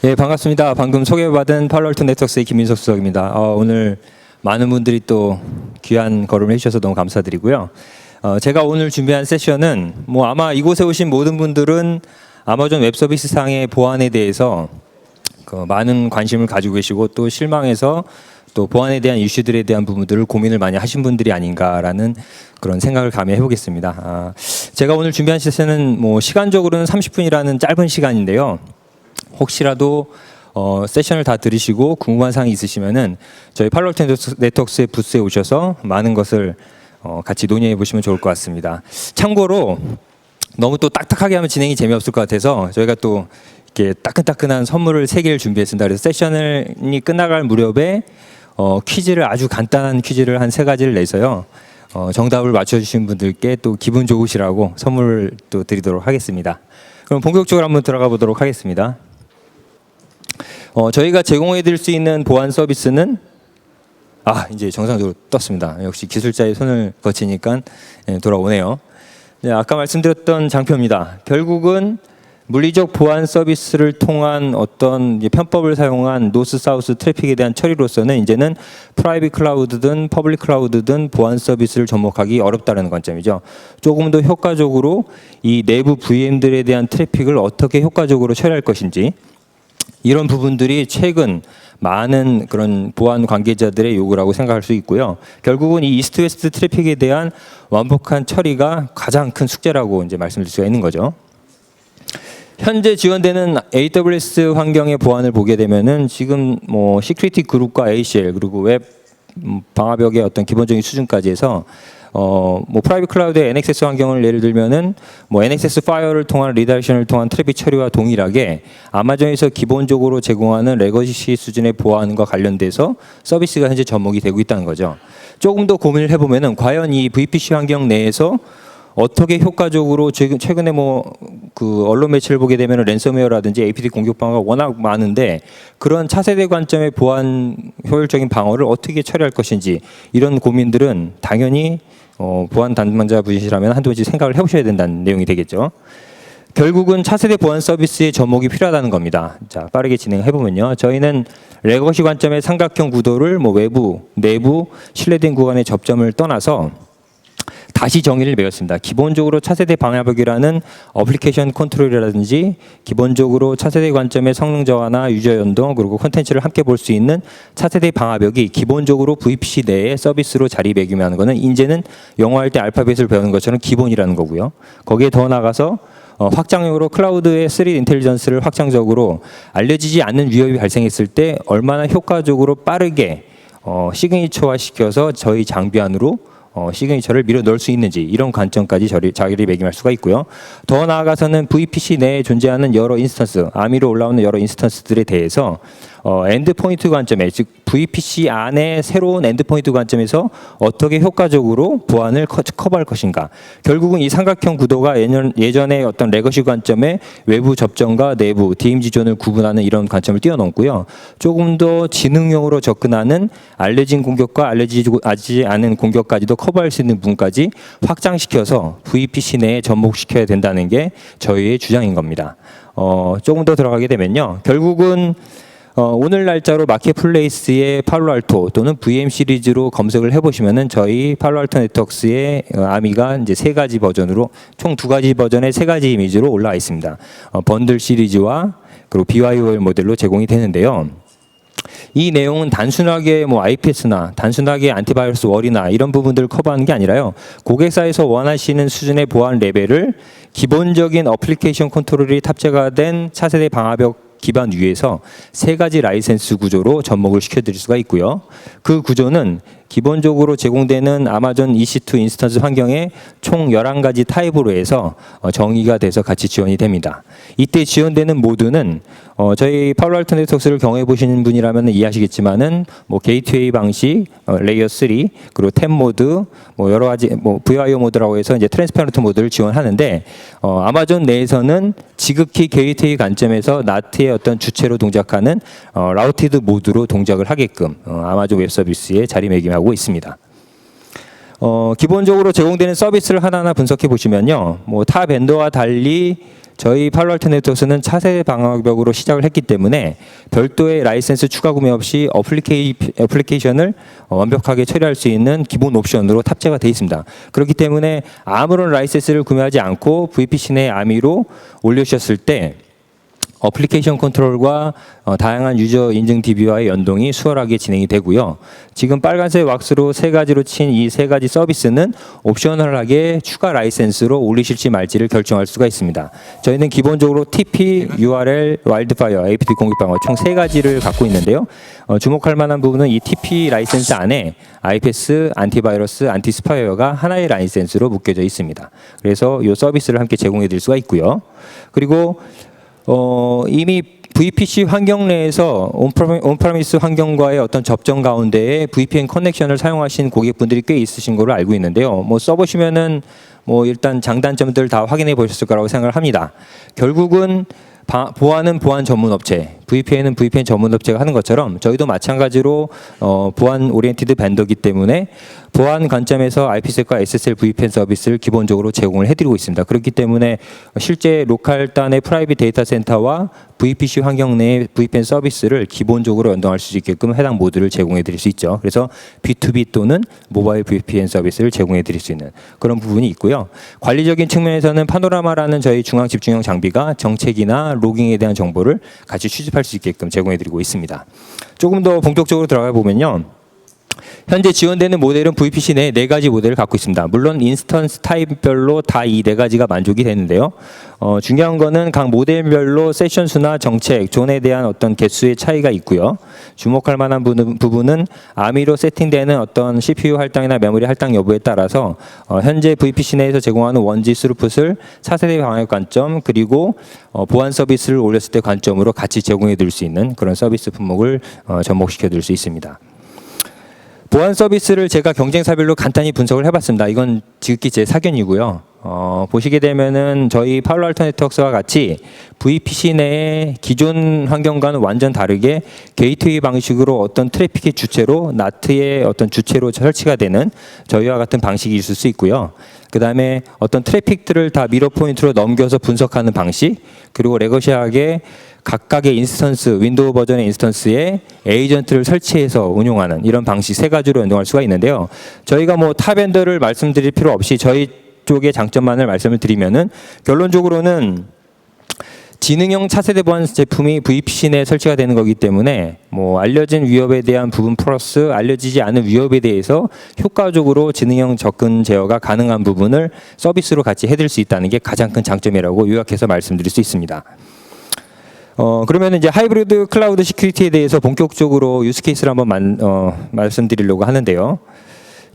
예, 반갑습니다. 방금 소개받은 팔로알토 네트워크스의 김민석 수석입니다. 오늘 많은 분들이 또 귀한 걸음을 해주셔서 너무 감사드리고요. 제가 오늘 준비한 세션은 아마 이곳에 오신 모든 분들은 아마존 웹서비스상의 보안에 대해서 많은 관심을 가지고 계시고 또 실망해서 또 보안에 대한 이슈들에 대한 부분들을 고민을 많이 하신 분들이 아닌가라는 그런 생각을 감히 해보겠습니다. 제가 오늘 준비한 세션은 시간적으로는 30분이라는 짧은 시간인데요. 혹시라도 세션을 다 들으시고 궁금한 사항이 있으시면은 저희 팔로알토 네트워크스의 부스에 오셔서 많은 것을 같이 논의해 보시면 좋을 것 같습니다. 참고로 너무 또 딱딱하게 하면 진행이 재미없을 것 같아서 저희가 또 이렇게 따끈따끈한 선물을 3개를 준비했습니다. 그래서 세션이 끝나갈 무렵에 퀴즈를 아주 간단한 퀴즈를 한 3가지를 내서요. 정답을 맞춰주신 분들께 또 기분 좋으시라고 선물을 또 드리도록 하겠습니다. 그럼 본격적으로 한번 들어가 보도록 하겠습니다. 저희가 제공해 드릴 수 있는 보안 서비스는 이제 정상적으로 떴습니다. 역시 기술자의 손을 거치니까 돌아오네요. 네, 아까 말씀드렸던 장표입니다. 결국은 물리적 보안 서비스를 통한 어떤 편법을 사용한 노스 사우스 트래픽에 대한 처리로서는 이제는 프라이빗 클라우드든 퍼블릭 클라우드든 보안 서비스를 접목하기 어렵다는 관점이죠. 조금 더 효과적으로 이 내부 VM들에 대한 트래픽을 어떻게 효과적으로 처리할 것인지, 이런 부분들이 최근 많은 그런 보안 관계자들의 요구라고 생각할 수 있고요. 결국은 이 이스트 웨스트 트래픽에 대한 완벽한 처리가 가장 큰 숙제라고 이제 말씀드릴 수가 있는 거죠. 현재 지원되는 AWS 환경의 보안을 보게 되면은 지금 시큐리티 그룹과 ACL 그리고 웹 방화벽의 어떤 기본적인 수준까지 해서 프라이빗 클라우드의 NXS 환경을 예를 들면은 NXS 파이어를 통한 리다이렉션을 통한 트래픽 처리와 동일하게 아마존에서 기본적으로 제공하는 레거시 수준의 보안과 관련돼서 서비스가 현재 접목이 되고 있다는 거죠. 조금 더 고민을 해보면은 과연 이 VPC 환경 내에서 어떻게 효과적으로 최근에 언론 매체를 보게 되면 랜섬웨어라든지 APT 공격 방어가 워낙 많은데 그런 차세대 관점의 보안 효율적인 방어를 어떻게 처리할 것인지, 이런 고민들은 당연히 보안 담당자 분이시라면 한두 번씩 생각을 해보셔야 된다는 내용이 되겠죠. 결국은 차세대 보안 서비스의 접목이 필요하다는 겁니다. 자, 빠르게 진행해보면요. 저희는 레거시 관점의 삼각형 구도를 외부, 내부, 신뢰된 구간의 접점을 떠나서 다시 정의를 매겼습니다. 기본적으로 차세대 방화벽이라는 어플리케이션 컨트롤이라든지 기본적으로 차세대 관점의 성능 저하나 유저 연동 그리고 콘텐츠를 함께 볼 수 있는 차세대 방화벽이 기본적으로 VPC 내에 서비스로 자리매김하는 것은 이제는 영어할 때 알파벳을 배우는 것처럼 기본이라는 거고요. 거기에 더 나가서 확장형으로 클라우드의 3D 인텔리전스를 확장적으로 알려지지 않는 위협이 발생했을 때 얼마나 효과적으로 빠르게 시그니처화 시켜서 저희 장비 안으로 시그니처를 밀어 넣을 수 있는지, 이런 관점까지 자리매김할 수가 있고요. 더 나아가서는 VPC 내에 존재하는 여러 인스턴스, 아미로 올라오는 여러 인스턴스들에 대해서 엔드포인트 관점에, 즉 VPC 안에 새로운 엔드포인트 관점에서 어떻게 효과적으로 보안을 커버할 것인가. 결국은 이 삼각형 구도가 예전에 어떤 레거시 관점의 외부 접점과 내부 DMZ 존을 구분하는 이런 관점을 뛰어넘고요. 조금 더 지능형으로 접근하는 알려진 공격과 알려지지 않은 공격까지도 커버할 수 있는 부분까지 확장시켜서 VPC 내에 접목시켜야 된다는 게 저희의 주장인 겁니다. 조금 더 들어가게 되면요. 결국은 오늘 날짜로 마켓플레이스의 팔로알토 또는 VM 시리즈로 검색을 해보시면은 저희 팔로알토 네트워크스의 아미가 이제 3가지 버전으로 총 2가지 버전의 3가지 이미지로 올라와 있습니다. 번들 시리즈와 그리고 BYOL 모델로 제공이 되는데요. 이 내용은 단순하게 IPS나 단순하게 안티바이러스 월이나 이런 부분들을 커버하는 게 아니라요. 고객사에서 원하시는 수준의 보안 레벨을 기본적인 어플리케이션 컨트롤이 탑재가 된 차세대 방화벽 기반 위에서 3가지 라이센스 구조로 접목을 시켜드릴 수가 있고요. 그 구조는 기본적으로 제공되는 아마존 EC2 인스턴스 환경에 총 11가지 타입으로 해서 정의가 돼서 같이 지원이 됩니다. 이때 지원되는 모드는 저희 팔로알토 네트워크스를 경험해 보시는 분이라면 이해하시겠지만은 게이트웨이 방식, 레이어 3, 그리고 탭 모드, 여러 가지 VIO 모드라고 해서 이제 트랜스페런트 모드를 지원하는데 아마존 내에서는 지극히 게이트웨이 관점에서 나트의 어떤 주체로 동작하는 라우티드 모드로 동작을 하게끔 아마존 웹 서비스에 자리매김하고 있습니다. 기본적으로 제공되는 서비스를 하나하나 분석해 보시면요, 타 벤더와 달리 저희 팔로알토 네트워크스는 차세대 방화벽으로 시작을 했기 때문에 별도의 라이센스 추가 구매 없이 애플리케이션을 완벽하게 처리할 수 있는 기본 옵션으로 탑재가 되어 있습니다. 그렇기 때문에 아무런 라이센스를 구매하지 않고 VPC 내 아미로 올려주셨을 때 어플리케이션 컨트롤과 다양한 유저 인증 DB와의 연동이 수월하게 진행이 되고요. 지금 빨간색 왁스로 세 가지로 친 이 세 가지 서비스는 옵셔널하게 추가 라이센스로 올리실지 말지를 결정할 수가 있습니다. 저희는 기본적으로 TP, URL, 와일드파이어, APT 공급방어 총 세 가지를 갖고 있는데요. 주목할 만한 부분은 이 TP 라이센스 안에 IPS, 안티바이러스, 안티스파이어가 하나의 라이센스로 묶여져 있습니다. 그래서 이 서비스를 함께 제공해 드릴 수가 있고요. 그리고 이미 VPC 환경 내에서 온프라미스 환경과의 어떤 접점 가운데에 VPN 커넥션을 사용하신 고객분들이 꽤 있으신 걸로 알고 있는데요. 뭐 써보시면은 뭐 일단 장단점들 다 확인해 보셨을 거라고 생각을 합니다. 결국은 보안은 보안 전문 업체, VPN은 VPN 전문 업체가 하는 것처럼 저희도 마찬가지로 보안 오리엔티드 벤더이기 때문에 보안 관점에서 IPset과 SSL VPN 서비스를 기본적으로 제공을 해드리고 있습니다. 그렇기 때문에 실제 로컬 단의 프라이빗 데이터 센터와 VPC 환경 내의 VPN 서비스를 기본적으로 연동할 수 있게끔 해당 모드를 제공해 드릴 수 있죠. 그래서 B2B 또는 모바일 VPN 서비스를 제공해 드릴 수 있는 그런 부분이 있고요. 관리적인 측면에서는 파노라마라는 저희 중앙 집중형 장비가 정책이나 로깅에 대한 정보를 같이 취집할 수 있게끔 제공해 드리고 있습니다. 조금 더 본격적으로 들어가 보면요. 현재 지원되는 모델은 VPC 내 4가지 모델을 갖고 있습니다. 물론 인스턴스 타입별로 다 이 4가지가 만족이 되는데요. 중요한 거는 각 모델별로 세션 수나 정책, 존에 대한 어떤 개수의 차이가 있고요. 주목할 만한 부분은 아미로 세팅되는 어떤 CPU 할당이나 메모리 할당 여부에 따라서 현재 VPC 내에서 제공하는 원지 스루풋을 차세대 방역 관점 그리고 보안 서비스를 올렸을 때 관점으로 같이 제공해 드릴 수 있는 그런 서비스 품목을 접목시켜 드릴 수 있습니다. 보안 서비스를 제가 경쟁사별로 간단히 분석을 해봤습니다. 이건 지극히 제 사견이고요. 보시게 되면은 저희 팔로알토 네트워크스와 같이 VPC 내의 기존 환경과는 완전 다르게 게이트웨이 방식으로 어떤 트래픽의 주체로 나트의 어떤 주체로 설치가 되는 저희와 같은 방식이 있을 수 있고요. 그 다음에 어떤 트래픽들을 다 미러 포인트로 넘겨서 분석하는 방식, 그리고 레거시하게 각각의 인스턴스, 윈도우 버전의 인스턴스에 에이전트를 설치해서 운용하는 이런 방식 세 가지로 연동할 수가 있는데요. 저희가 뭐 타 벤더를 말씀드릴 필요 없이 저희 쪽의 장점만을 말씀을 드리면은 결론적으로는 지능형 차세대 보안 제품이 VPC 내에 설치가 되는 거기 때문에 뭐 알려진 위협에 대한 부분 플러스 알려지지 않은 위협에 대해서 효과적으로 지능형 접근 제어가 가능한 부분을 서비스로 같이 해드릴 수 있다는 게 가장 큰 장점이라고 요약해서 말씀드릴 수 있습니다. 그러면 이제 하이브리드 클라우드 시큐리티에 대해서 본격적으로 유스 케이스를 한번 말씀드리려고 하는데요.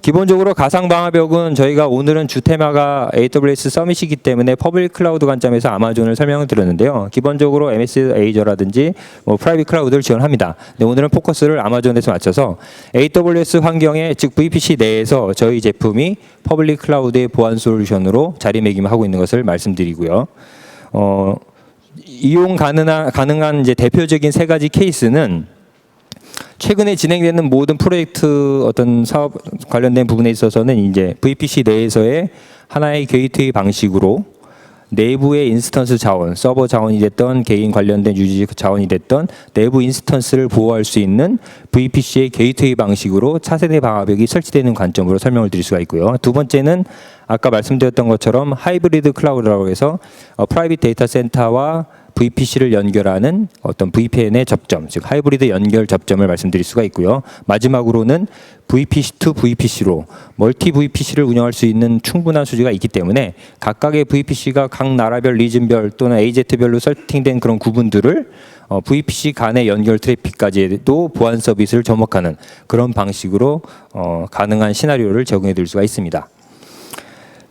기본적으로 가상 방화벽은 저희가 오늘은 주 테마가 AWS 서밋이기 때문에 퍼블릭 클라우드 관점에서 아마존을 설명을 드렸는데요. 기본적으로 MS 에이저라든지 프라이빗 클라우드를 지원합니다. 근데 오늘은 포커스를 아마존에서 맞춰서 AWS 환경에 즉 VPC 내에서 저희 제품이 퍼블릭 클라우드의 보안 솔루션으로 자리매김하고 있는 것을 말씀드리고요. 이용 가능한 이제 대표적인 세 가지 케이스는 최근에 진행되는 모든 프로젝트 어떤 사업 관련된 부분에 있어서는 이제 VPC 내에서의 하나의 게이트웨이 방식으로 내부의 인스턴스 자원, 서버 자원이 됐던 개인 관련된 유지 자원이 됐던 내부 인스턴스를 보호할 수 있는 VPC의 게이트웨이 방식으로 차세대 방화벽이 설치되는 관점으로 설명을 드릴 수가 있고요. 두 번째는 아까 말씀드렸던 것처럼 하이브리드 클라우드라고 해서 프라이빗 데이터 센터와 VPC를 연결하는 어떤 VPN의 접점, 즉 하이브리드 연결 접점을 말씀드릴 수가 있고요. 마지막으로는 VPC to VPC로 멀티 VPC를 운영할 수 있는 충분한 수지가 있기 때문에 각각의 VPC가 각 나라별 리즌별 또는 AZ별로 세팅된 그런 구분들을 VPC 간의 연결 트래픽까지도 보안 서비스를 접목하는 그런 방식으로 가능한 시나리오를 제공해 드릴 수가 있습니다.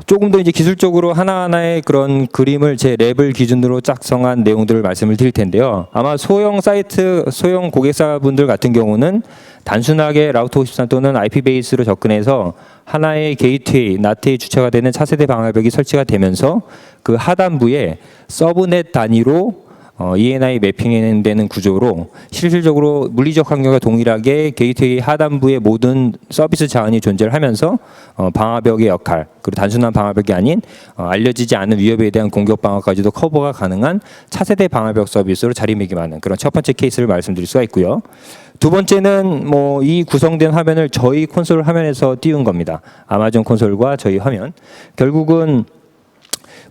조금 더 이제 기술적으로 하나하나의 그런 그림을 제 랩을 기준으로 작성한 내용들을 말씀을 드릴 텐데요. 아마 소형 사이트, 소형 고객사분들 같은 경우는 단순하게 라우터 53 또는 IP 베이스로 접근해서 하나의 게이트웨이, 나트의 주체가 되는 차세대 방화벽이 설치가 되면서 그 하단부에 서브넷 단위로 ENI 매핑되는 구조로 실질적으로 물리적 환경과 동일하게 게이트웨이 하단부에 모든 서비스 자원이 존재를 하면서 방화벽의 역할, 그리고 단순한 방화벽이 아닌 알려지지 않은 위협에 대한 공격 방어까지도 커버가 가능한 차세대 방화벽 서비스로 자리매김하는 그런 첫 번째 케이스를 말씀드릴 수가 있고요. 두 번째는 이 구성된 화면을 저희 콘솔 화면에서 띄운 겁니다. 아마존 콘솔과 저희 화면. 결국은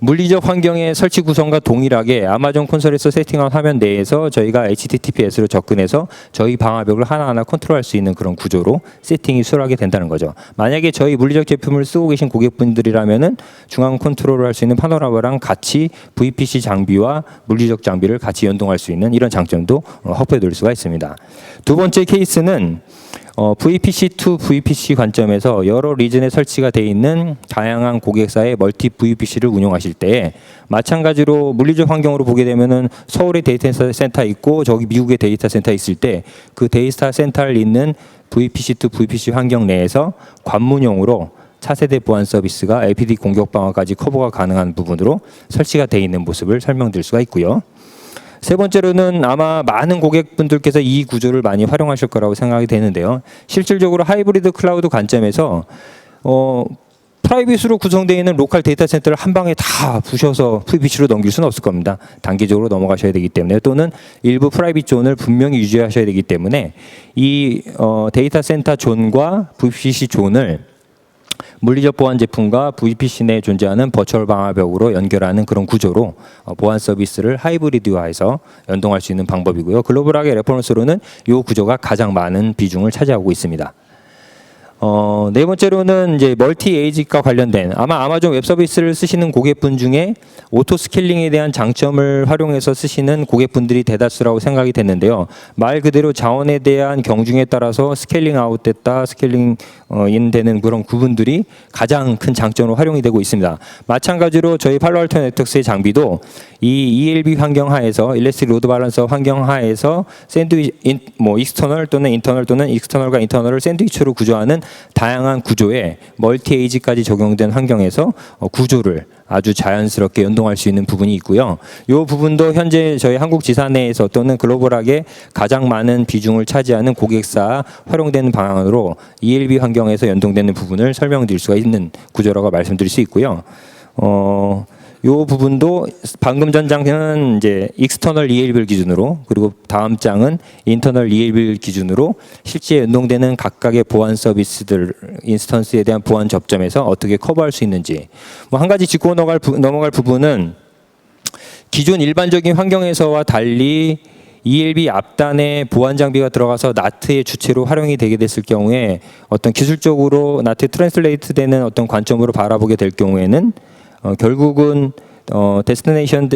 물리적 환경의 설치 구성과 동일하게 아마존 콘솔에서 세팅한 화면 내에서 저희가 HTTPS로 접근해서 저희 방화벽을 하나하나 컨트롤할 수 있는 그런 구조로 세팅이 수월하게 된다는 거죠. 만약에 저희 물리적 제품을 쓰고 계신 고객분들이라면은 중앙 컨트롤을 할 수 있는 파노라마랑 같이 VPC 장비와 물리적 장비를 같이 연동할 수 있는 이런 장점도 확보해 둘 수가 있습니다. 두 번째 케이스는 VPC to VPC 관점에서 여러 리전에 설치가 되어 있는 다양한 고객사의 멀티 VPC를 운영하실 때 마찬가지로 물리적 환경으로 보게 되면은 서울에 데이터 센터 있고 저기 미국에 데이터 센터 있을 때 그 데이터 센터를 잇는 VPC to VPC 환경 내에서 관문용으로 차세대 보안 서비스가 LPD 공격 방어까지 커버가 가능한 부분으로 설치가 되어 있는 모습을 설명드릴 수가 있고요. 세 번째로는 아마 많은 고객분들께서 이 구조를 많이 활용하실 거라고 생각이 되는데요. 실질적으로 하이브리드 클라우드 관점에서 프라이빗으로 구성되어 있는 로컬 데이터 센터를 한 방에 다 부셔서 VPC로 넘길 수는 없을 겁니다. 단기적으로 넘어가셔야 되기 때문에 또는 일부 프라이빗 존을 분명히 유지하셔야 되기 때문에 이 데이터 센터 존과 VPC 존을 물리적 보안 제품과 VPC 내에 존재하는 버추얼 방화벽으로 연결하는 그런 구조로 보안 서비스를 하이브리드화해서 연동할 수 있는 방법이고요. 글로벌하게 레퍼런스로는 이 구조가 가장 많은 비중을 차지하고 있습니다. 네 번째로는 이제 멀티 에이지과 관련된 아마 아마존 웹 서비스를 쓰시는 고객분 중에 오토 스케일링에 대한 장점을 활용해서 쓰시는 고객분들이 대다수라고 생각이 됐는데요. 말 그대로 자원에 대한 경중에 따라서 스케일링 아웃 됐다, 스케일링 인 되는 그런 구분들이 가장 큰 장점으로 활용이 되고 있습니다. 마찬가지로 저희 팔로알토 네트워크스의 장비도 이 ELB 환경 하에서 일렉트릭 로드 밸런서 환경 하에서 익스터널 또는 인터널 또는 익스터널과 인터널을 샌드위치로 구조하는 다양한 구조의 멀티 에이지까지 적용된 환경에서 구조를 아주 자연스럽게 연동할 수 있는 부분이 있고요. 이 부분도 현재 저희 한국 지사 내에서 또는 글로벌하게 가장 많은 비중을 차지하는 고객사 활용되는 방향으로 ELB 환경에서 연동되는 부분을 설명드릴 수가 있는 구조라고 말씀드릴 수 있고요. 이 부분도 방금 전 장은 이제 익스터널 ELB를 기준으로 그리고 다음 장은 인터널 ELB를 기준으로 실제 연동되는 각각의 보안 서비스들 인스턴스에 대한 보안 접점에서 어떻게 커버할 수 있는지 한 가지 짚고 넘어갈 부분은 기존 일반적인 환경에서와 달리 ELB 앞단에 보안 장비가 들어가서 나트의 주체로 활용이 되게 됐을 경우에 어떤 기술적으로 나트에 트랜슬레이트 되는 어떤 관점으로 바라보게 될 경우에는 결국은 데스티네이션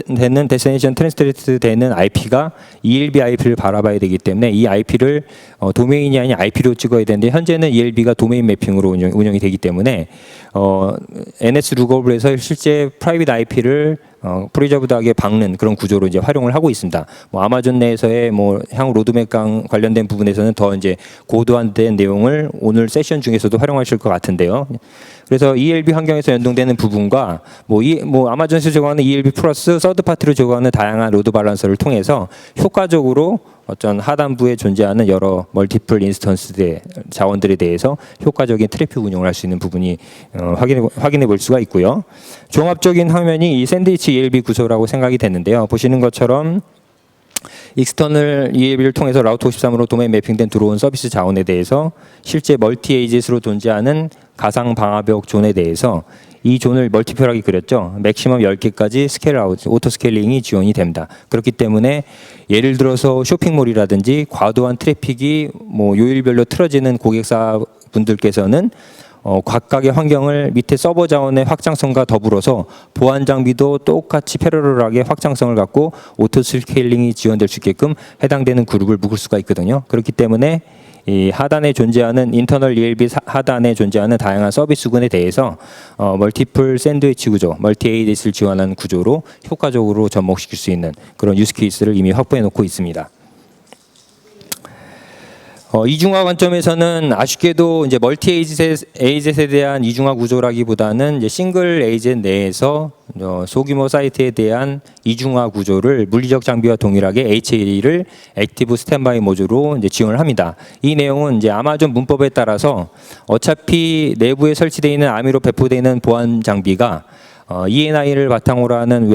트랜스레이트 되는 IP가 ELB IP를 바라봐야 되기 때문에 이 IP를 도메인이 아닌 IP로 찍어야 되는데 현재는 ELB가 도메인 매핑으로 운영이 되기 때문에 NS 루거블에서 실제 프라이빗 IP를 프리저브드하게 박는 그런 구조로 이제 활용을 하고 있습니다. 아마존 내에서의 향후 로드맵 관련된 부분에서는 더 이제 고도화된 내용을 오늘 세션 중에서도 활용하실 것 같은데요. 그래서 ELB 환경에서 연동되는 부분과 아마존에서 제공하는 ELB 플러스 서드 파티로 제공하는 다양한 로드 밸런서를 통해서 효과적으로 어떤 하단부에 존재하는 여러 멀티플 인스턴스 자원들에 대해서 효과적인 트래픽 운영을 할 수 있는 부분이 확인해 볼 수가 있고요. 종합적인 화면이 이 샌드위치 ELB 구조라고 생각이 됐는데요. 보시는 것처럼 익스터널 ELB를 통해서 라우터 53으로 도메인 매핑된 들어온 서비스 자원에 대해서 실제 멀티 에이지스로 존재하는 가상 방화벽 존에 대해서 이 존을 멀티플하게 그렸죠. 맥시멈 10개까지 스케일 아웃, 오토 스케일링이 지원이 됩니다. 그렇기 때문에 예를 들어서 쇼핑몰이라든지 과도한 트래픽이 요일별로 틀어지는 고객사 분들께서는 각각의 환경을 밑에 서버 자원의 확장성과 더불어서 보안 장비도 똑같이 패러럴하게 확장성을 갖고 오토 스케일링이 지원될 수 있게끔 해당되는 그룹을 묶을 수가 있거든요. 그렇기 때문에 이 하단에 존재하는 인터널 ELB 하단에 존재하는 다양한 서비스군에 대해서 멀티플 샌드위치 구조, 멀티 에이디스를 지원하는 구조로 효과적으로 접목시킬 수 있는 그런 유스 케이스를 이미 확보해 놓고 있습니다. 이중화 관점에서는 아쉽게도 이제 멀티 에이젯에 대한 이중화 구조라기보다는 이제 싱글 에이젯 내에서 소규모 사이트에 대한 이중화 구조를 물리적 장비와 동일하게 HA를 액티브 스탠바이 모듈로 이제 지원을 합니다. 이 내용은 이제 아마존 문법에 따라서 어차피 내부에 설치되어 있는 아미로 배포되어 있는 보안 장비가 ENI를 바탕으로 하는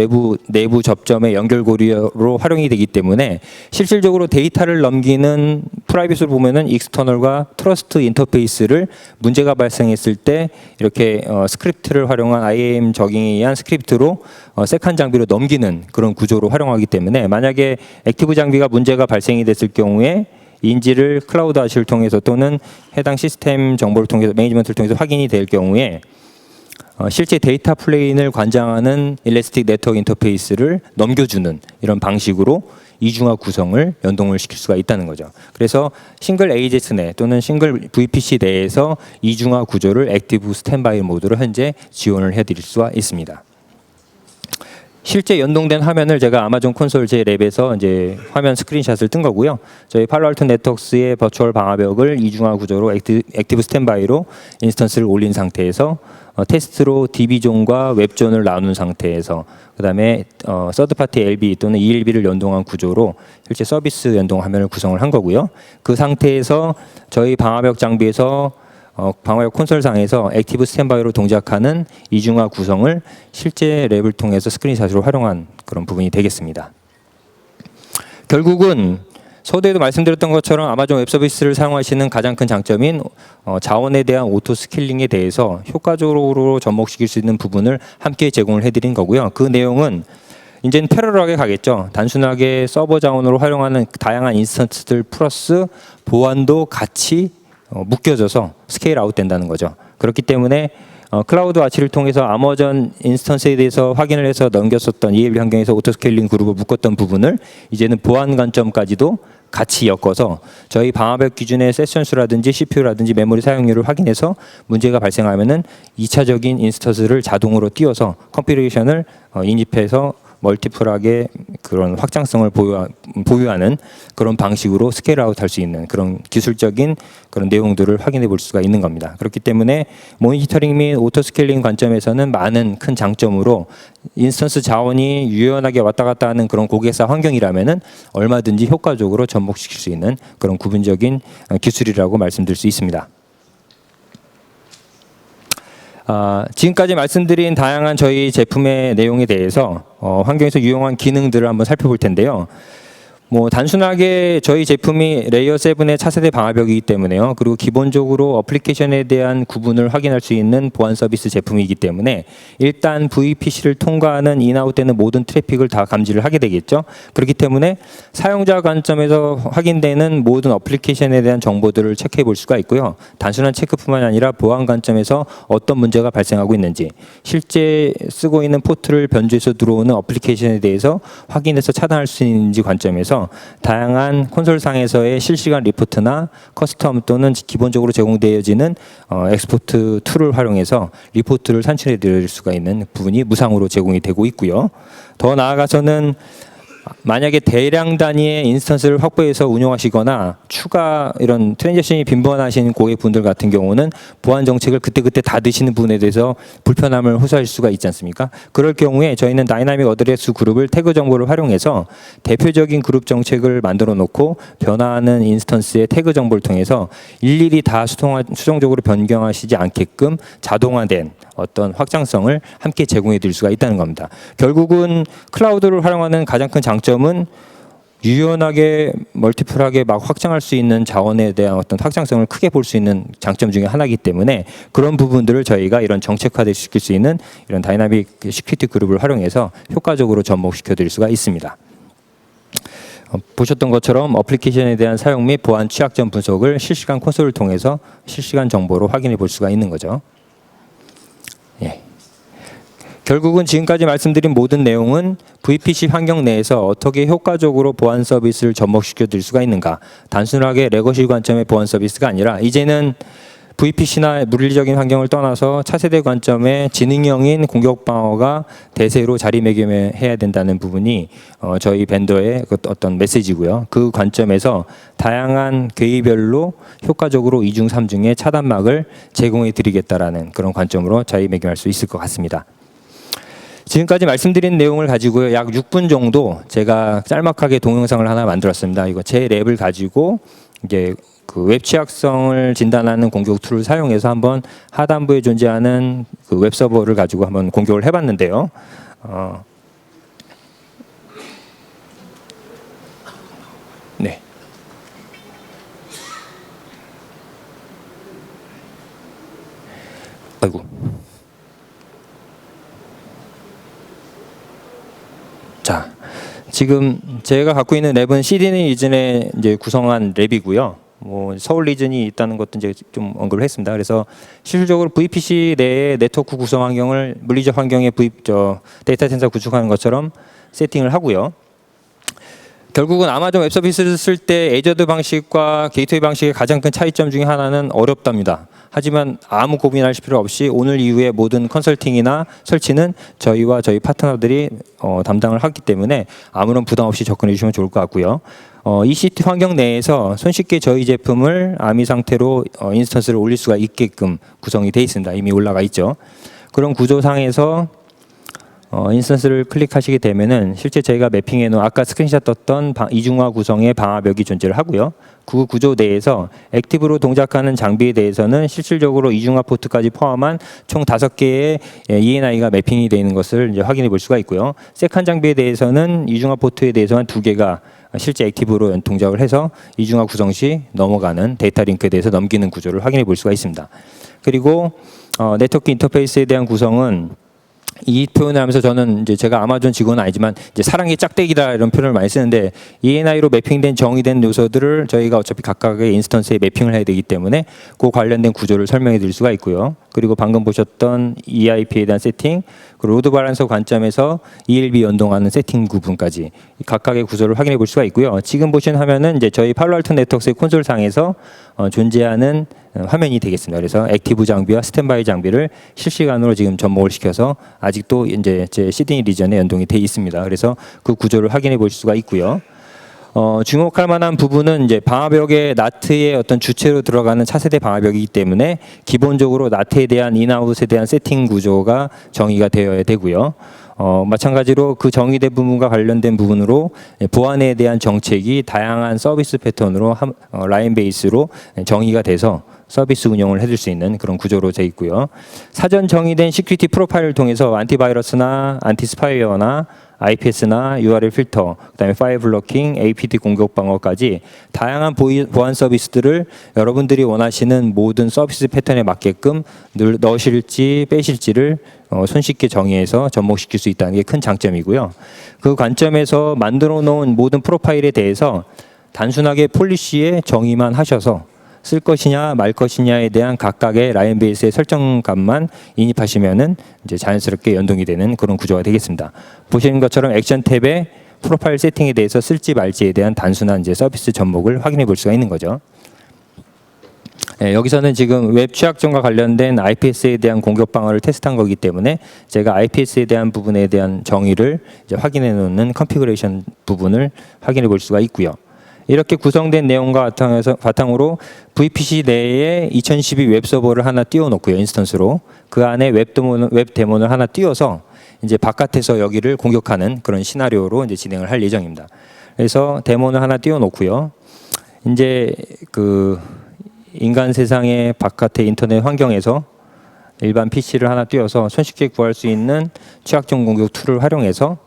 내부 접점의 연결고리로 활용이 되기 때문에 실질적으로 데이터를 넘기는 프라이빗으로 보면은 익스터널과 트러스트 인터페이스를 문제가 발생했을 때 이렇게 스크립트를 활용한 IAM 적용에 의한 스크립트로 세컨 장비로 넘기는 그런 구조로 활용하기 때문에 만약에 액티브 장비가 문제가 발생이 됐을 경우에 인지를 클라우드 아시를 통해서 또는 해당 시스템 정보를 통해서 매니지먼트를 통해서 확인이 될 경우에 실제 데이터 플레인을 관장하는 일래스틱 네트워크 인터페이스를 넘겨주는 이런 방식으로 이중화 구성을 연동을 시킬 수가 있다는 거죠. 그래서 싱글 AJS 내 또는 싱글 VPC 내에서 이중화 구조를 액티브 스탠바이 모드로 현재 지원을 해드릴 수가 있습니다. 실제 연동된 화면을 제가 아마존 콘솔 제 랩에서 이제 화면 스크린샷을 뜬 거고요. 저희 팔로알토 네트워크스의 버추얼 방화벽을 이중화 구조로 액티브 스탠바이로 인스턴스를 올린 상태에서 테스트로 DB존과 웹존을 나눈 상태에서 그다음에 서드파티 LB 또는 ELB를 연동한 구조로 실제 서비스 연동 화면을 구성을 한 거고요. 그 상태에서 저희 방화벽 장비에서 방화벽 콘솔상에서 액티브 스탠바이로 동작하는 이중화 구성을 실제 랩을 통해서 스크린샷으로 활용한 그런 부분이 되겠습니다. 결국은 서두에도 말씀드렸던 것처럼 아마존 웹 서비스를 사용하시는 가장 큰 장점인 자원에 대한 오토 스킬링에 대해서 효과적으로 접목시킬 수 있는 부분을 함께 제공을 해드린 거고요. 그 내용은 이제는 패러럴하게 가겠죠. 단순하게 서버 자원으로 활용하는 다양한 인스턴스들 플러스 보안도 같이 묶여져서 스케일 아웃 된다는 거죠. 그렇기 때문에 클라우드 아치를 통해서 아마존 인스턴스에 대해서 확인을 해서 넘겼었던 ELB 환경에서 오토스케일링 그룹을 묶었던 부분을 이제는 보안 관점까지도 같이 엮어서 저희 방화벽 기준의 세션 수라든지 CPU라든지 메모리 사용률을 확인해서 문제가 발생하면은 2차적인 인스턴스를 자동으로 띄워서 컴피레이션을 인입해서 멀티플하게 그런 확장성을 보유하는 그런 방식으로 스케일 아웃 할 수 있는 그런 기술적인 그런 내용들을 확인해 볼 수가 있는 겁니다. 그렇기 때문에 모니터링 및 오토 스케일링 관점에서는 많은 큰 장점으로 인스턴스 자원이 유연하게 왔다 갔다 하는 그런 고객사 환경이라면은 얼마든지 효과적으로 접목시킬 수 있는 그런 구분적인 기술이라고 말씀드릴 수 있습니다. 지금까지 말씀드린 다양한 저희 제품의 내용에 대해서 환경에서 유용한 기능들을 한번 살펴볼 텐데요. 단순하게 저희 제품이 레이어 7의 차세대 방화벽이기 때문에요. 그리고 기본적으로 어플리케이션에 대한 구분을 확인할 수 있는 보안 서비스 제품이기 때문에 일단 VPC를 통과하는 인아웃되는 모든 트래픽을 다 감지를 하게 되겠죠. 그렇기 때문에 사용자 관점에서 확인되는 모든 어플리케이션에 대한 정보들을 체크해 볼 수가 있고요. 단순한 체크뿐만 아니라 보안 관점에서 어떤 문제가 발생하고 있는지, 실제 쓰고 있는 포트를 변조해서 들어오는 어플리케이션에 대해서 확인해서 차단할 수 있는지 관점에서 다양한 콘솔상에서의 실시간 리포트나 커스텀 또는 기본적으로 제공되어지는 엑스포트 툴을 활용해서 리포트를 산출해 드릴 수가 있는 부분이 무상으로 제공이 되고 있고요. 더 나아가서는 만약에 대량 단위의 인스턴스를 확보해서 운영하시거나 추가 이런 트랜잭션이 빈번하신 고객분들 같은 경우는 보안 정책을 그때그때 다 드시는 부분에 대해서 불편함을 호소할 수가 있지 않습니까? 그럴 경우에 저희는 다이나믹 어드레스 그룹을 태그 정보를 활용해서 대표적인 그룹 정책을 만들어 놓고 변화하는 인스턴스의 태그 정보를 통해서 일일이 다 수동적으로 변경하시지 않게끔 자동화된 어떤 확장성을 함께 제공해 드릴 수가 있다는 겁니다. 결국은 클라우드를 활용하는 가장 큰 장점은 유연하게 멀티플하게 막 확장할 수 있는 자원에 대한 어떤 확장성을 크게 볼 수 있는 장점 중에 하나이기 때문에 그런 부분들을 저희가 이런 정책화될 시킬 수 있는 이런 다이나믹 시큐리티 그룹을 활용해서 효과적으로 접목시켜 드릴 수가 있습니다. 보셨던 것처럼 어플리케이션에 대한 사용 및 보안 취약점 분석을 실시간 콘솔을 통해서 실시간 정보로 확인해 볼 수가 있는 거죠. 예. 결국은 지금까지 말씀드린 모든 내용은 VPC 환경 내에서 어떻게 효과적으로 보안 서비스를 접목시켜 드릴 수가 있는가, 단순하게 레거시 관점의 보안 서비스가 아니라 이제는 VPC나 물리적인 환경을 떠나서 차세대 관점의 지능형인 공격 방어가 대세로 자리매김해야 된다는 부분이 저희 벤더의 어떤 메시지고요. 그 관점에서 다양한 괴이별로 효과적으로 2중, 3중의 차단막을 제공해 드리겠다라는 그런 관점으로 자리매김할 수 있을 것 같습니다. 지금까지 말씀드린 내용을 가지고요, 약 6분 정도 제가 짤막하게 동영상을 하나 만들었습니다. 이거 제 랩을 가지고 이제 그 웹 취약성을 진단하는 공격 툴을 사용해서 한번 하단부에 존재하는 그 웹 서버를 가지고 한번 공격을 해봤는데요. 네. 아이고. 자, 지금 제가 갖고 있는 랩은 시드니 리전에 이제 구성한 랩이고요. 뭐 서울 리전이 있다는 것도 이제 좀 언급을 했습니다. 그래서 실질적으로 VPC 내에 네트워크 구성 환경을 물리적 환경에 데이터 센서 구축하는 것처럼 세팅을 하고요. 결국은 아마존 웹 서비스를 쓸 때 애저드 방식과 게이트웨이 방식의 가장 큰 차이점 중에 하나는 어렵답니다. 하지만 아무 고민하실 필요 없이 오늘 이후에 모든 컨설팅이나 설치는 저희와 저희 파트너들이 담당을 하기 때문에 아무런 부담 없이 접근해 주시면 좋을 것 같고요. EC2 환경 내에서 손쉽게 저희 제품을 아미 상태로 인스턴스를 올릴 수가 있게끔 구성이 되어 있습니다. 이미 올라가 있죠. 그런 구조상에서 인스턴스를 클릭하시게 되면은 실제 저희가 매핑해 놓은 아까 스크린샷 떴던 이중화 구성의 방화벽이 존재를 하고요. 그 구조 내에서 액티브로 동작하는 장비에 대해서는 실질적으로 이중화 포트까지 포함한 총 5개의 ENI가 매핑이 되어 있는 것을 이제 확인해 볼 수가 있고요. 세컨 장비에 대해서는 이중화 포트에 대해서만 2개가 실제 액티브로 동작을 해서 이중화 구성 시 넘어가는 데이터 링크에 대해서 넘기는 구조를 확인해 볼 수가 있습니다. 그리고 네트워크 인터페이스에 대한 구성은 이 표현을 하면서 저는 이제 제가 아마존 직원은 아니지만 이제 사랑의 짝대기다 이런 표현을 많이 쓰는데 ENI로 매핑된 정의된 요소들을 저희가 어차피 각각의 인스턴스에 매핑을 해야 되기 때문에 그 관련된 구조를 설명해 드릴 수가 있고요. 그리고 방금 보셨던 EIP에 대한 세팅, 그리고 로드 밸런서 관점에서 ELB 연동하는 세팅 부분까지 각각의 구조를 확인해 볼 수가 있고요. 지금 보신 화면은 이제 저희 팔로알토 네트워크의 콘솔 상에서 존재하는 화면이 되겠습니다. 그래서 액티브 장비와 스탠바이 장비를 실시간으로 지금 접목을 시켜서 아직도 이제 제 시드니 리전에 연동이 되어 있습니다. 그래서 그 구조를 확인해 볼 수가 있고요. 주목할 만한 부분은 이제 방화벽의 나트의 어떤 주체로 들어가는 차세대 방화벽이기 때문에 기본적으로 나트에 대한 인아웃에 대한 세팅 구조가 정의가 되어야 되고요. 마찬가지로 그 정의된 부분과 관련된 부분으로 보안에 대한 정책이 다양한 서비스 패턴으로 라인 베이스로 정의가 돼서 서비스 운영을 해줄 수 있는 그런 구조로 되어 있고요. 사전 정의된 시큐리티 프로파일을 통해서 안티바이러스나 안티스파이어나 IPS나 URL 필터, 그다음에 파일 블로킹, APT 공격 방어까지 다양한 보안 서비스들을 여러분들이 원하시는 모든 서비스 패턴에 맞게끔 넣으실지 빼실지를 손쉽게 정의해서 접목시킬 수 있다는 게 큰 장점이고요. 그 관점에서 만들어 놓은 모든 프로파일에 대해서 단순하게 폴리시에 정의만 하셔서 쓸 것이냐 말 것이냐에 대한 각각의 라인 베이스의 설정값만 인입하시면은 이제 자연스럽게 연동이 되는 그런 구조가 되겠습니다. 보시는 것처럼 액션 탭에 프로파일 세팅에 대해서 쓸지 말지에 대한 단순한 이제 서비스 접목을 확인해 볼 수가 있는 거죠. 네, 여기서는 지금 웹 취약점과 관련된 IPS에 대한 공격 방어를 테스트한 거기 때문에 제가 IPS에 대한 부분에 대한 정의를 이제 확인해 놓는 컨피그레이션 부분을 확인해 볼 수가 있고요. 이렇게 구성된 내용과 바탕으로 VPC 내에 2012 웹서버를 하나 띄워놓고요. 인스턴스로. 그 안에 웹 데몬을 하나 띄워서 이제 바깥에서 여기를 공격하는 그런 시나리오로 이제 진행을 할 예정입니다. 그래서 데몬을 하나 띄워놓고요. 이제 그 인간 세상의 바깥의 인터넷 환경에서 일반 PC를 하나 띄워서 손쉽게 구할 수 있는 취약점 공격 툴을 활용해서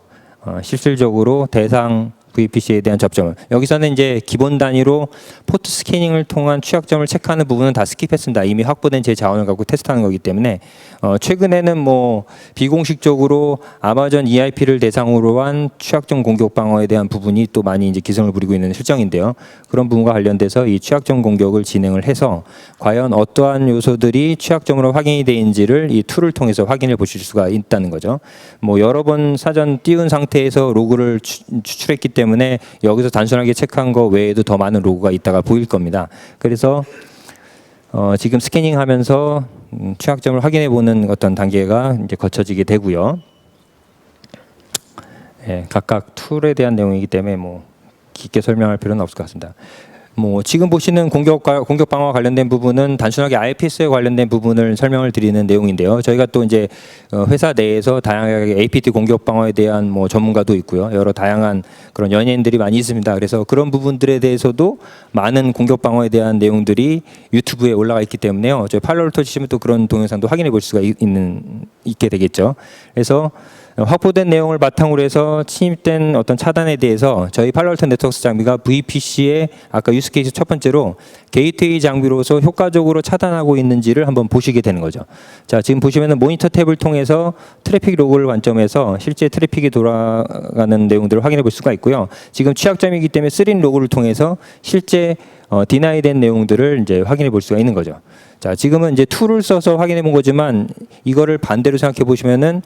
실질적으로 대상 VPC에 대한 접점을 여기서는 이제 기본 단위로 포트 스캐닝을 통한 취약점을 체크하는 부분은 다 스킵했습니다. 이미 확보된 제 자원을 갖고 테스트하는 거기 때문에 최근에는 뭐 비공식적으로 아마존 EIP를 대상으로 한 취약점 공격 방어에 대한 부분이 또 많이 이제 기승을 부리고 있는 실정인데요. 그런 부분과 관련돼서 이 취약점 공격을 진행을 해서 과연 어떠한 요소들이 취약점으로 확인이 되는지를 이 툴을 통해서 확인해 보실 수가 있다는 거죠. 뭐 여러 번 사전 띄운 상태에서 로그를 추출했기 때문에 여기서 단순하게 체크한 거 외에도 더 많은 로그가 있다가 보일 겁니다. 그래서 지금 스캐닝하면서 취약점을 확인해 보는 어떤 단계가 이제 거쳐지게 되고요. 예, 각각 툴에 대한 내용이기 때문에 뭐 깊게 설명할 필요는 없을 것 같습니다. 뭐 지금 보시는 공격 방어와 관련된 부분은 단순하게 IPS에 관련된 부분을 설명을 드리는 내용인데요. 저희가 또 이제 회사 내에서 다양하게 APT 공격 방어에 대한 뭐 전문가도 있고요. 여러 다양한 그런 연예인들이 많이 있습니다. 그래서 그런 부분들에 대해서도 많은 공격 방어에 대한 내용들이 유튜브에 올라가 있기 때문에요. 저희 팔로우를 치시면 또 그런 동영상도 확인해 볼 수가 있게 되겠죠. 그래서 확보된 내용을 바탕으로 해서 침입된 어떤 차단에 대해서 저희 팔로알토 네트워크스 장비가 VPC의 아까 유스케이스 첫 번째로 게이트웨이 장비로서 효과적으로 차단하고 있는지를 한번 보시게 되는 거죠. 자, 지금 보시면은 모니터 탭을 통해서 트래픽 로그를 관점에서 실제 트래픽이 돌아가는 내용들을 확인해 볼 수가 있고요. 지금 취약점이기 때문에 스린 로그를 통해서 실제 디나이된 내용들을 이제 확인해 볼 수가 있는 거죠. 자, 지금은 이제 툴을 써서 확인해 본 거지만 이거를 반대로 생각해 보시면은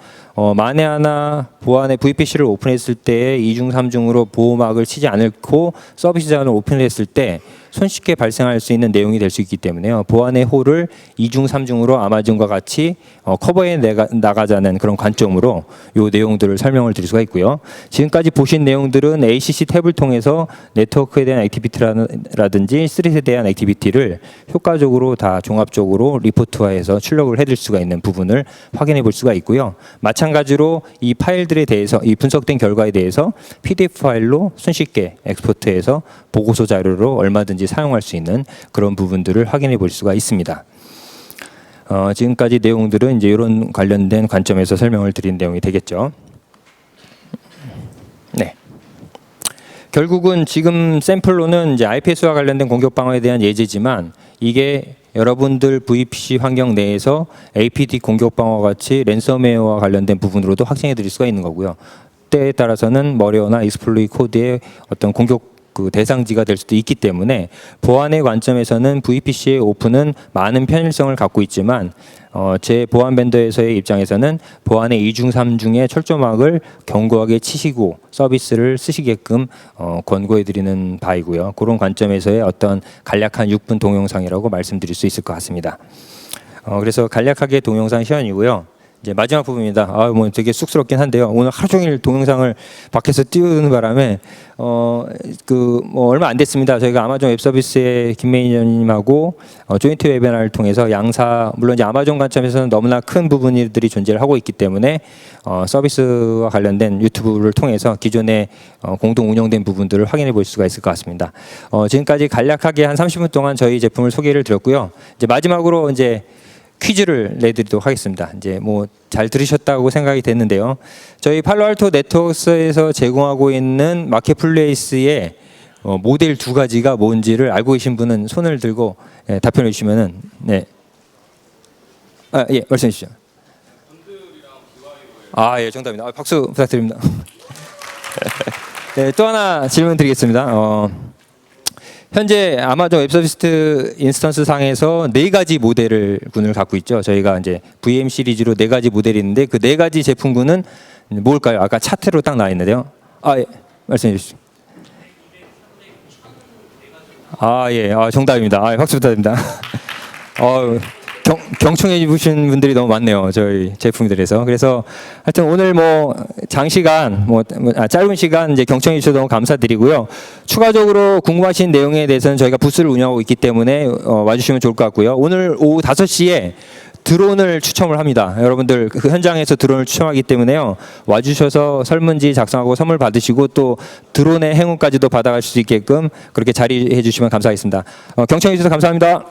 만에 하나 보안의 VPC를 오픈했을 때 2중 3중으로 보호막을 치지 않고 서비스 자원을 오픈했을 때 손쉽게 발생할 수 있는 내용이 될 수 있기 때문에요. 보안의 홀을 2중 3중으로 아마존과 같이 커버해 나가자는 그런 관점으로 이 내용들을 설명을 드릴 수가 있고요. 지금까지 보신 내용들은 ACC 탭을 통해서 네트워크에 대한 액티비티라든지 3에 대한 액티비티를 효과적으로 다 종합적으로 리포트화해서 출력을 해드릴 수가 있는 부분을 확인해 볼 수가 있고요. 마찬가지로 이 파일들에 대해서 이 분석된 결과에 대해서 PDF 파일로 손쉽게 엑스포트해서 보고서 자료로 얼마든지 사용할 수 있는 그런 부분들을 확인해 볼 수가 있습니다. 지금까지 내용들은 이제 이런 관련된 관점에서 설명을 드린 내용이 되겠죠. 네. 결국은 지금 샘플로는 이제 IPS와 관련된 공격 방어에 대한 예제지만 이게 여러분들 VPC 환경 내에서 APT 공격 방어 같이 랜섬웨어와 관련된 부분으로도 확장해 드릴 수가 있는 거고요. 때에 따라서는 머리어나 익스플로이 코드의 어떤 공격 대상지가 될 수도 있기 때문에 보안의 관점에서는 VPC의 오픈은 많은 편일성을 갖고 있지만 제 보안 벤더에서의 입장에서는 보안의 2중 3중의 철조막을 견고하게 치시고 서비스를 쓰시게끔 권고해 드리는 바이고요. 그런 관점에서의 어떤 간략한 6분 동영상이라고 말씀드릴 수 있을 것 같습니다. 그래서 간략하게 동영상 시연이고요. 이제 마지막 부분입니다. 뭐 되게 쑥스럽긴 한데요. 오늘 하루 종일 동영상을 밖에서 띄우는 바람에 뭐 얼마 안 됐습니다. 저희가 아마존 웹서비스의 김 매니저님하고 조인트 웨비나를 통해서 양사 물론 이제 아마존 관점에서는 너무나 큰 부분들이 존재를 하고 있기 때문에 서비스와 관련된 유튜브를 통해서 기존에 공동 운영된 부분들을 확인해 볼 수가 있을 것 같습니다. 지금까지 간략하게 한 30분 동안 저희 제품을 소개를 드렸고요. 이제 마지막으로 이제 퀴즈를 내드리도록 하겠습니다. 이제 뭐 잘 들으셨다고 생각이 됐는데요. 저희 팔로알토 네트워크스에서 제공하고 있는 마켓플레이스의 모델 두 가지가 뭔지를 알고 계신 분은 손을 들고 답변해 주시면은 네. 예, 말씀해 주시죠. 예, 정답입니다. 박수 부탁드립니다. 네, 또 하나 질문 드리겠습니다. 현재 아마존 웹서비스 인스턴스 상에서 4가지 모델군을 갖고 있죠. 저희가 이제 VM 시리즈로 4가지 모델이 있는데 그 4가지 제품군은 뭘까요? 아까 차트로 딱 나와 있는데요. 예, 말씀해 주시죠. 예, 정답입니다. 박수 부탁드립니다. 경청해 주신 분들이 너무 많네요. 저희 제품들에서. 그래서 하여튼 오늘 뭐 장시간 짧은 시간 이제 경청해 주셔서 너무 감사드리고요. 추가적으로 궁금하신 내용에 대해서는 저희가 부스를 운영하고 있기 때문에 와주시면 좋을 것 같고요. 오늘 오후 5시에 드론을 추첨을 합니다. 여러분들 그 현장에서 드론을 추첨하기 때문에요. 와주셔서 설문지 작성하고 선물 받으시고 또 드론의 행운까지도 받아갈 수 있게끔 그렇게 자리해 주시면 감사하겠습니다. 경청해 주셔서 감사합니다.